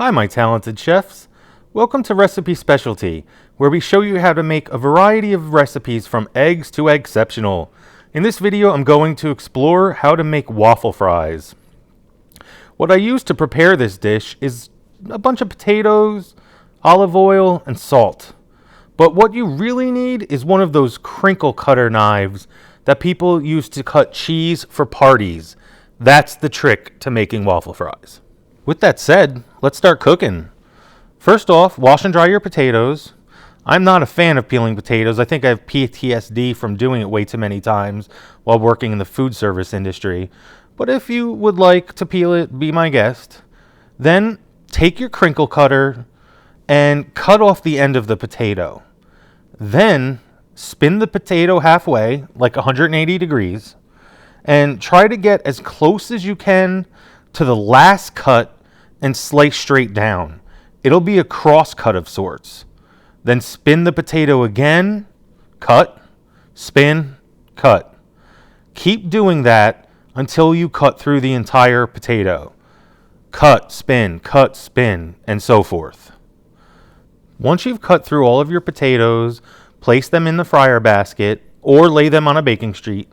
Hi my talented chefs. Welcome to Recipe Specialty, where we show you how to make a variety of recipes from eggs to eggceptional. In this video I'm going to explore how to make waffle fries. What I use to prepare this dish is a bunch of potatoes, olive oil, and salt. But what you really need is one of those crinkle cutter knives that people use to cut cheese for parties. That's the trick to making waffle fries. With that said, let's start cooking. First off, wash and dry your potatoes. I'm not a fan of peeling potatoes. I think I have PTSD from doing it way too many times while working in the food service industry. But if you would like to peel it, be my guest. Then take your crinkle cutter and cut off the end of the potato. Then spin the potato halfway, like 180 degrees, and try to get as close as you can to the last cut and slice straight down. It'll be a cross cut of sorts. Then spin the potato again, cut, spin, cut. Keep doing that until you cut through the entire potato. Cut, spin, and so forth. Once you've cut through all of your potatoes, place them in the fryer basket or lay them on a baking sheet.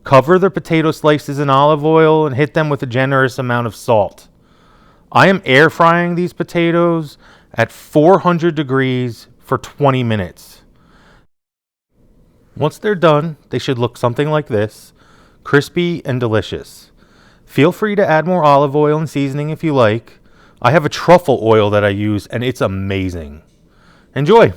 Cover the potato slices in olive oil and hit them with a generous amount of salt. I am air frying these potatoes at 400 degrees for 20 minutes. Once they're done, they should look something like this, crispy and delicious. Feel free to add more olive oil and seasoning if you like. I have a truffle oil that I use and it's amazing. Enjoy!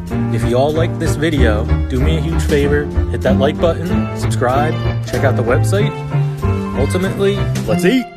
If you all like this video, do me a huge favor, hit that like button, subscribe, check out the website. Ultimately, let's eat!